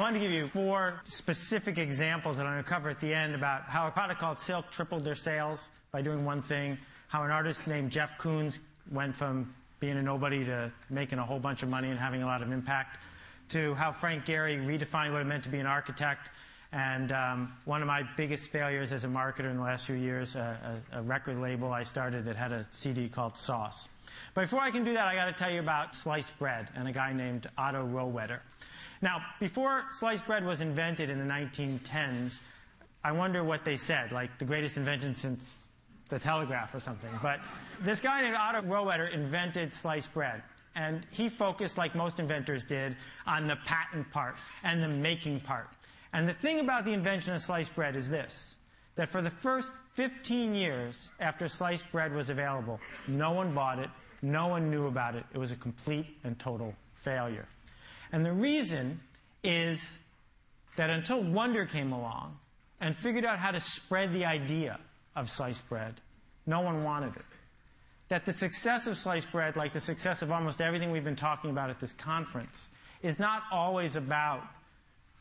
wanted to give you 4 specific examples that I'm going to cover at the end about how a product called Silk tripled their sales by doing one thing, how an artist named Jeff Koons went from being a nobody to making a whole bunch of money and having a lot of impact, to how Frank Gehry redefined what it meant to be an architect, and one of my biggest failures as a marketer in the last few years, a record label I started that had a CD called Sauce. But before I can do that, I got to tell you about sliced bread and a guy named Otto Rohwedder. Now, before sliced bread was invented in the 1910s, I wonder what they said, like the greatest invention since the telegraph or something. But this guy named Otto Rohwedder invented sliced bread. And he focused, like most inventors did, on the patent part and the making part. And the thing about the invention of sliced bread is this, that for the first 15 years after sliced bread was available, no one bought it, no one knew about it. It was a complete and total failure. And the reason is that until Wonder came along and figured out how to spread the idea of sliced bread, no one wanted it. That the success of sliced bread, like the success of almost everything we've been talking about at this conference, is not always about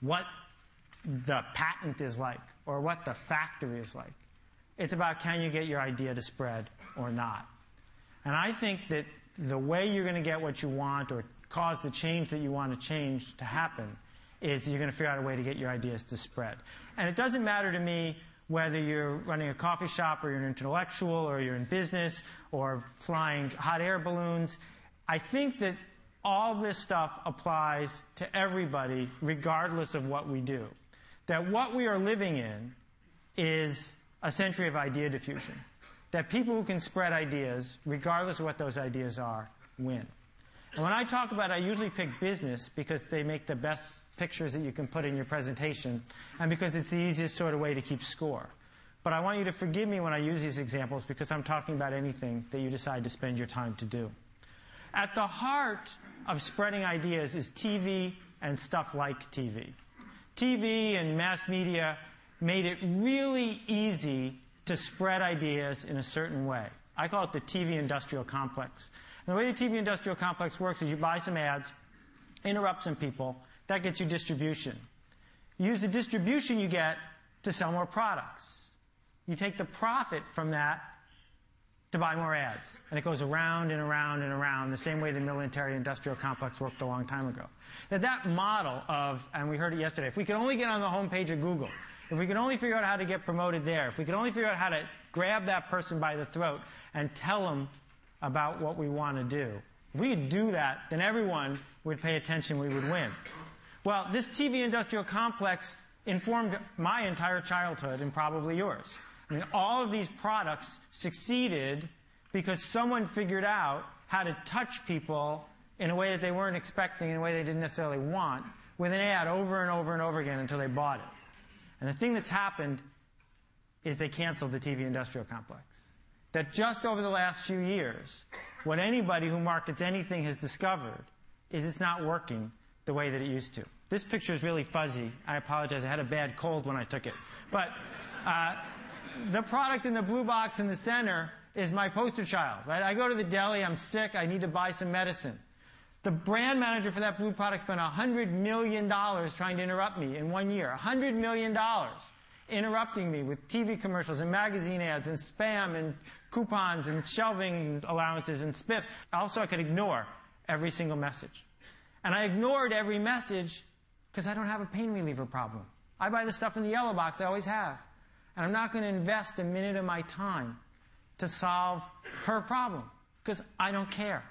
what the patent is like or what the factory is like. It's about, can you get your idea to spread or not? And I think that the way you're going to get what you want or cause the change that you want to change to happen is you're going to figure out a way to get your ideas to spread. And it doesn't matter to me whether you're running a coffee shop or you're an intellectual or you're in business or flying hot air balloons. I think that all this stuff applies to everybody regardless of what we do. That what we are living in is a century of idea diffusion. That people who can spread ideas, regardless of what those ideas are, win. And when I talk about it, I usually pick business because they make the best pictures that you can put in your presentation and because it's the easiest sort of way to keep score. But I want you to forgive me when I use these examples because I'm talking about anything that you decide to spend your time to do. At the heart of spreading ideas is TV and stuff like TV. TV and mass media made it really easy to spread ideas in a certain way. I call it the TV industrial complex. And the way the TV industrial complex works is you buy some ads, interrupt some people, that gets you distribution. You use the distribution you get to sell more products. You take the profit from that to buy more ads. And it goes around and around and around the same way the military industrial complex worked a long time ago. That model of, and we heard it yesterday, if we could only get on the homepage of Google, if we could only figure out how to get promoted there, if we could only figure out how to grab that person by the throat and tell them about what we want to do, if we could do that, then everyone would pay attention, we would win. Well, this TV industrial complex informed my entire childhood and probably yours. I mean, all of these products succeeded because someone figured out how to touch people in a way that they weren't expecting, in a way they didn't necessarily want, with an ad over and over and over again until they bought it. And the thing that's happened is they canceled the TV industrial complex. That just over the last few years, what anybody who markets anything has discovered is it's not working the way that it used to. This picture is really fuzzy. I apologize. I had a bad cold when I took it. But the product in the blue box in the center is my poster child. Right? I go to the deli. I'm sick. I need to buy some medicine. The brand manager for that blue product spent $100 million trying to interrupt me in 1 year. $100 million interrupting me with TV commercials and magazine ads and spam and coupons and shelving allowances and spiffs. Also, I could ignore every single message. And I ignored every message because I don't have a pain reliever problem. I buy the stuff in the yellow box. I always have. And I'm not going to invest a minute of my time to solve her problem because I don't care.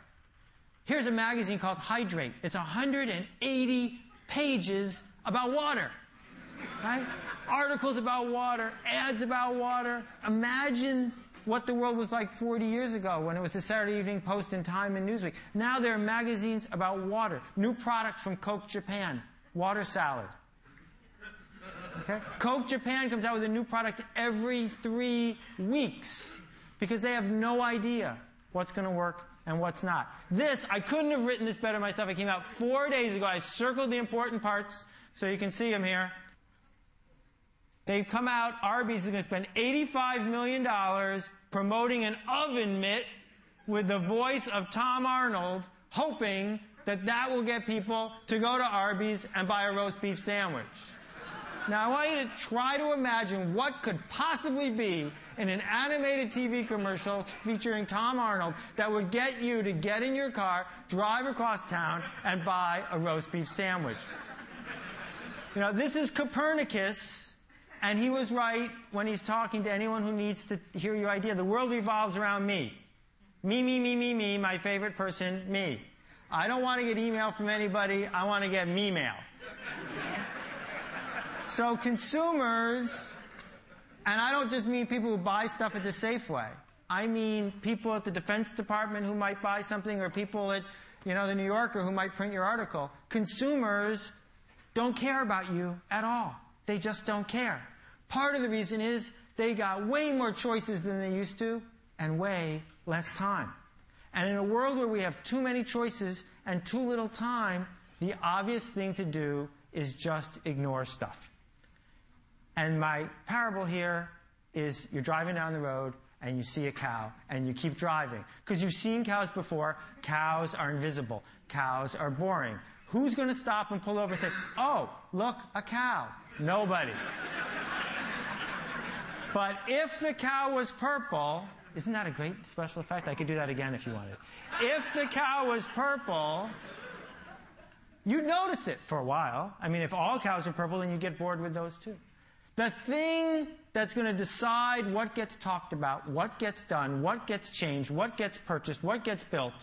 Here's a magazine called Hydrate. It's 180 pages about water. Right? Articles about water, ads about water. Imagine what the world was like 40 years ago when it was the Saturday Evening Post and Time and Newsweek. Now there are magazines about water. New products from Coke Japan. Water salad. Okay? Coke Japan comes out with a new product every 3 weeks because they have no idea what's going to work and what's not. This, I couldn't have written this better myself. It came out 4 days ago. I circled the important parts so you can see them here. They've come out, Arby's is going to spend $85 million promoting an oven mitt with the voice of Tom Arnold, hoping that will get people to go to Arby's and buy a roast beef sandwich. Now, I want you to try to imagine what could possibly be in an animated TV commercial featuring Tom Arnold that would get you to get in your car, drive across town, and buy a roast beef sandwich. You know, this is Copernicus, and he was right when he's talking to anyone who needs to hear your idea. The world revolves around me. Me, my favorite person, me. I don't want to get email from anybody. I want to get me-mail. So consumers, and I don't just mean people who buy stuff at the Safeway. I mean people at the Defense Department who might buy something, or people at, the New Yorker who might print your article. Consumers don't care about you at all. They just don't care. Part of the reason is they got way more choices than they used to, and way less time. And in a world where we have too many choices and too little time, the obvious thing to do is just ignore stuff. And my parable here is you're driving down the road and you see a cow and you keep driving. Because you've seen cows before. Cows are invisible. Cows are boring. Who's going to stop and pull over and say, oh, look, a cow? Nobody. But if the cow was purple, isn't that a great special effect? I could do that again if you wanted. If the cow was purple, you'd notice it for a while. I mean, if all cows are purple, then you get bored with those too. The thing that's going to decide what gets talked about, what gets done, what gets changed, what gets purchased, what gets built,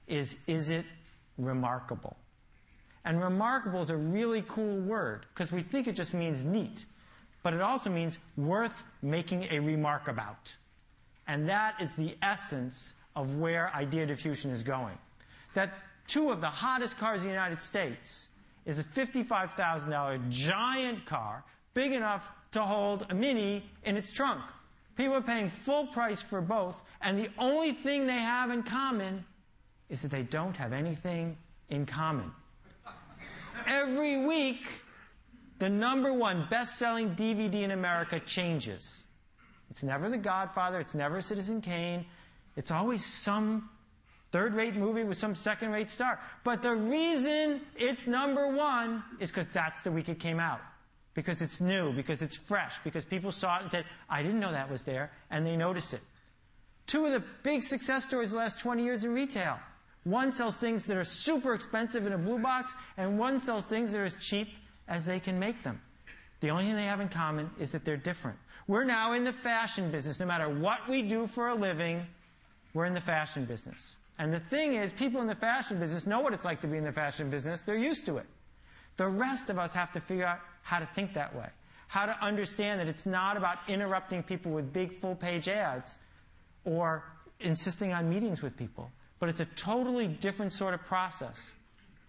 is it remarkable? And remarkable is a really cool word, because we think it just means neat. But it also means worth making a remark about. And that is the essence of where idea diffusion is going. That two of the hottest cars in the United States is a $55,000 giant car, big enough to hold a Mini in its trunk. People are paying full price for both, and the only thing they have in common is that they don't have anything in common. Every week, the #1 best-selling DVD in America changes. It's never The Godfather, it's never Citizen Kane, it's always some third-rate movie with some second-rate star. But the reason it's #1 is because that's the week it came out. Because it's new, because it's fresh, because people saw it and said, I didn't know that was there, and they notice it. Two of the big success stories of the last 20 years in retail. One sells things that are super expensive in a blue box, and one sells things that are as cheap as they can make them. The only thing they have in common is that they're different. We're now in the fashion business. No matter what we do for a living, we're in the fashion business. And the thing is, people in the fashion business know what it's like to be in the fashion business. They're used to it. The rest of us have to figure out how to think that way. How to understand that it's not about interrupting people with big full-page ads or insisting on meetings with people. But it's a totally different sort of process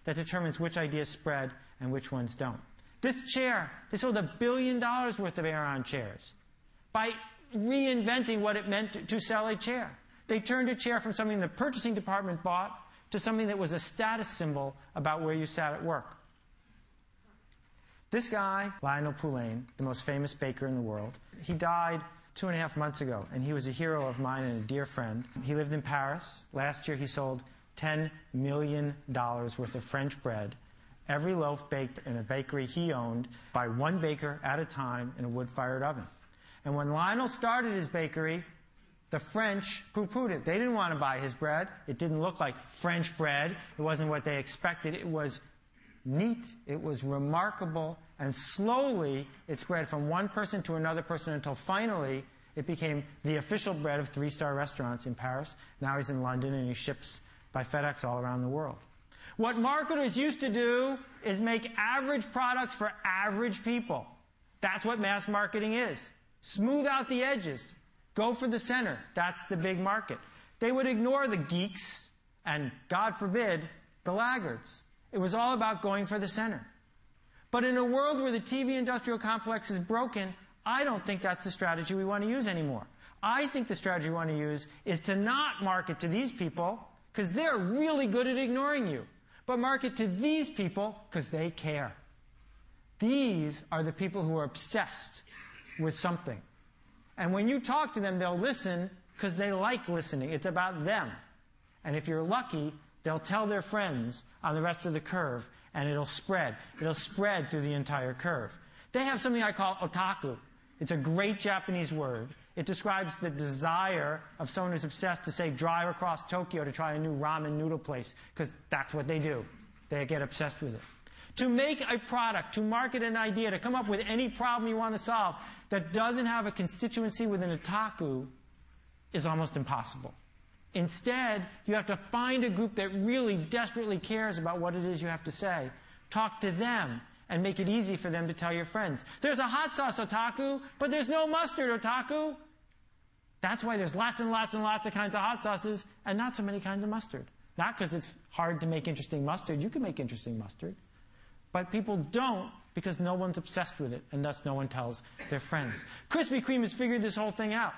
that determines which ideas spread and which ones don't. This chair, they sold $1 billion worth of Aeron chairs by reinventing what it meant to sell a chair. They turned a chair from something the purchasing department bought to something that was a status symbol about where you sat at work. This guy, Lionel Poulain, the most famous baker in the world, he died 2.5 months ago, and he was a hero of mine and a dear friend. He lived in Paris. Last year he sold $10 million worth of French bread, every loaf baked in a bakery he owned by one baker at a time in a wood-fired oven. And when Lionel started his bakery, the French poo-pooed it. They didn't want to buy his bread. It didn't look like French bread. It wasn't what they expected. It was neat. It was remarkable. And slowly, it spread from one person to another person until finally it became the official bread of 3-star restaurants in Paris. Now he's in London and he ships by FedEx all around the world. What marketers used to do is make average products for average people. That's what mass marketing is. Smooth out the edges. Go for the center. That's the big market. They would ignore the geeks and, God forbid, the laggards. It was all about going for the center. But in a world where the TV industrial complex is broken, I don't think that's the strategy we want to use anymore. I think the strategy we want to use is to not market to these people, because they're really good at ignoring you, but market to these people because they care. These are the people who are obsessed with something. And when you talk to them, they'll listen because they like listening. It's about them. And if you're lucky, they'll tell their friends on the rest of the curve, and it'll spread. It'll spread through the entire curve. They have something I call otaku. It's a great Japanese word. It describes the desire of someone who's obsessed to, say, drive across Tokyo to try a new ramen noodle place, because that's what they do. They get obsessed with it. To make a product, to market an idea, to come up with any problem you want to solve that doesn't have a constituency within otaku is almost impossible. Instead, you have to find a group that really desperately cares about what it is you have to say. Talk to them and make it easy for them to tell your friends. There's a hot sauce otaku, but there's no mustard otaku. That's why there's lots and lots and lots of kinds of hot sauces and not so many kinds of mustard. Not because it's hard to make interesting mustard. You can make interesting mustard. But people don't because no one's obsessed with it, and thus no one tells their friends. Krispy Kreme has figured this whole thing out.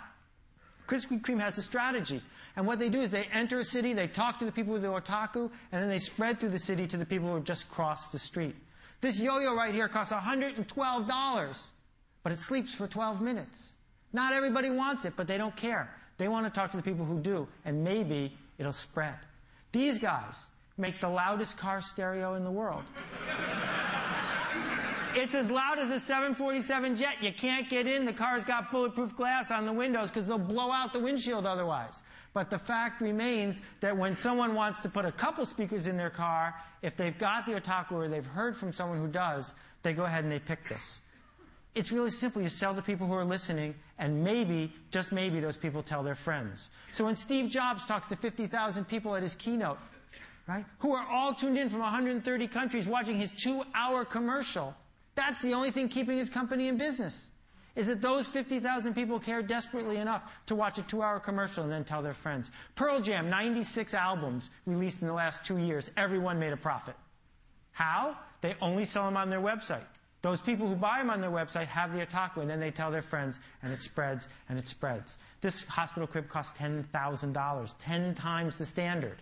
Krispy Kreme has a strategy. And what they do is they enter a city, they talk to the people with the otaku, and then they spread through the city to the people who have just crossed the street. This yo-yo right here costs $112, but it sleeps for 12 minutes. Not everybody wants it, but they don't care. They want to talk to the people who do, and maybe it'll spread. These guys make the loudest car stereo in the world. It's as loud as a 747 jet. You can't get in. The car's got bulletproof glass on the windows because they'll blow out the windshield otherwise. But the fact remains that when someone wants to put a couple speakers in their car, if they've got the otaku or they've heard from someone who does, they go ahead and they pick this. It's really simple. You sell to people who are listening, and maybe, just maybe, those people tell their friends. So when Steve Jobs talks to 50,000 people at his keynote, right, who are all tuned in from 130 countries watching his 2-hour commercial, that's the only thing keeping his company in business, is that those 50,000 people care desperately enough to watch a 2-hour commercial and then tell their friends. Pearl Jam, 96 albums released in the last 2 years. Everyone made a profit. How? They only sell them on their website. Those people who buy them on their website have the otaku, and then they tell their friends, and it spreads, and it spreads. This hospital crib costs $10,000, 10 times the standard.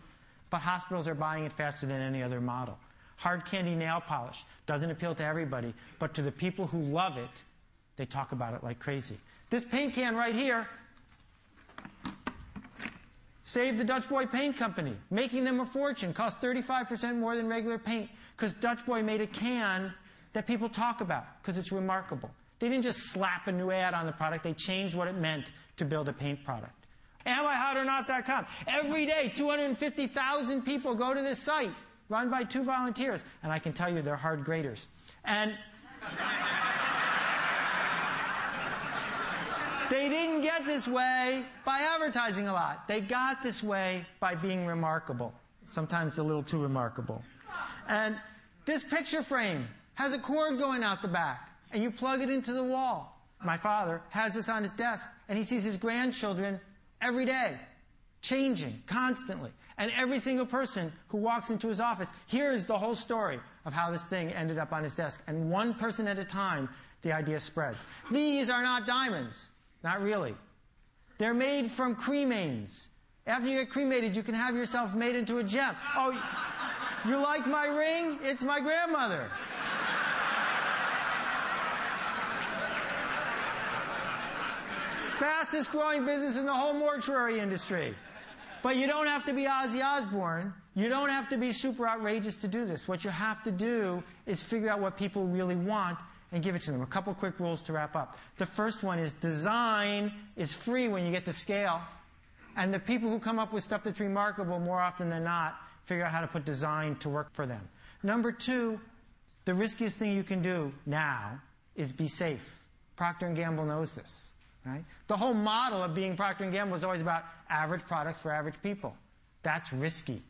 But hospitals are buying it faster than any other model. Hard candy nail polish doesn't appeal to everybody, but to the people who love it, they talk about it like crazy. This paint can right here saved the Dutch Boy Paint Company, making them a fortune. Cost 35% more than regular paint because Dutch Boy made a can that people talk about because it's remarkable. They didn't just slap a new ad on the product. They changed what it meant to build a paint product. AmIHotOrNot.com. Every day, 250,000 people go to this site, run by 2 volunteers, and I can tell you they're hard graders. And they didn't get this way by advertising a lot. They got this way by being remarkable, sometimes a little too remarkable. And this picture frame has a cord going out the back, and you plug it into the wall. My father has this on his desk, and he sees his grandchildren every day, changing constantly. And every single person who walks into his office hears the whole story of how this thing ended up on his desk. And one person at a time, the idea spreads. These are not diamonds. Not really. They're made from cremains. After you get cremated, you can have yourself made into a gem. Oh, you like my ring? It's my grandmother. Fastest growing business in the whole mortuary industry. But you don't have to be Ozzy Osbourne. You don't have to be super outrageous to do this. What you have to do is figure out what people really want and give it to them. A couple quick rules to wrap up. The first one is design is free when you get to scale. And the people who come up with stuff that's remarkable, more often than not, figure out how to put design to work for them. Number 2, the riskiest thing you can do now is be safe. Procter & Gamble knows this. Right? The whole model of being Procter & Gamble is always about average products for average people. That's risky.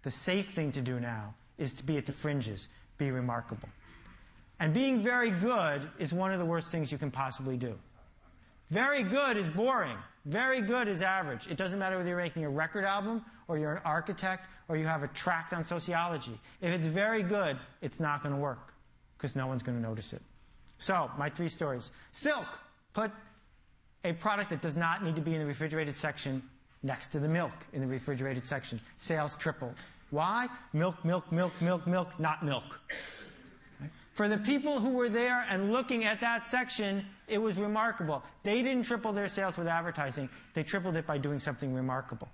The safe thing to do now is to be at the fringes, be remarkable. And being very good is one of the worst things you can possibly do. Very good is boring. Very good is average. It doesn't matter whether you're making a record album or you're an architect or you have a tract on sociology. If it's very good, it's not going to work because no one's going to notice it. So, my 3 stories. Silk. Put a product that does not need to be in the refrigerated section next to the milk in the refrigerated section. Sales tripled. Why? Milk, milk, milk, milk, milk, not milk. Right? For the people who were there and looking at that section, it was remarkable. They didn't triple their sales with advertising. They tripled it by doing something remarkable.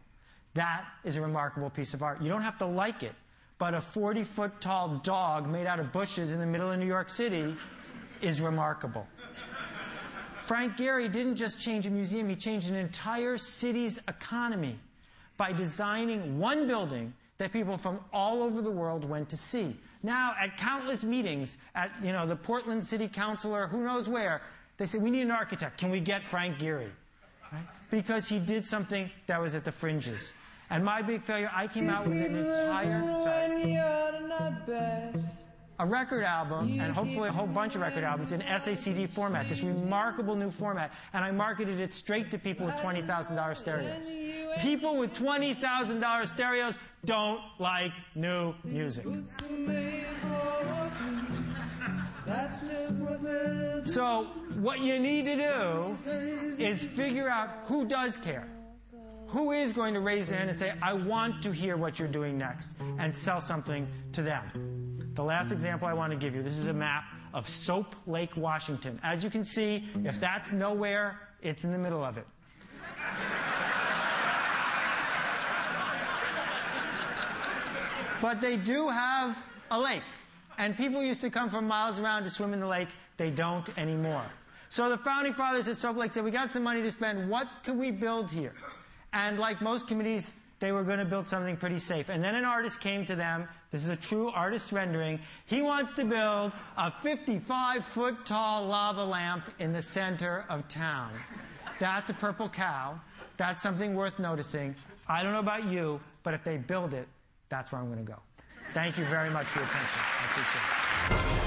That is a remarkable piece of art. You don't have to like it, but a 40-foot tall dog made out of bushes in the middle of New York City is remarkable. Frank Gehry didn't just change a museum, he changed an entire city's economy by designing one building that people from all over the world went to see. Now, at countless meetings, at the Portland City Council or who knows where, they say, we need an architect. Can we get Frank Gehry? Right? Because he did something that was at the fringes. And my big failure, I came out with an a record album, and hopefully a whole bunch of record albums in SACD format, this remarkable new format, and I marketed it straight to people with $20,000 stereos. People with $20,000 stereos don't like new music. So what you need to do is figure out who does care. Who is going to raise their hand and say, I want to hear what you're doing next, and sell something to them. The last example I want to give you, this is a map of Soap Lake, Washington. As you can see, if that's nowhere, it's in the middle of it. But they do have a lake. And people used to come from miles around to swim in the lake. They don't anymore. So the founding fathers at Soap Lake said, we got some money to spend. What can we build here? And like most committees, they were going to build something pretty safe. And then an artist came to them. This is a true artist rendering. He wants to build a 55-foot tall lava lamp in the center of town. That's a purple cow. That's something worth noticing. I don't know about you, but if they build it, that's where I'm going to go. Thank you very much for your attention. I appreciate it.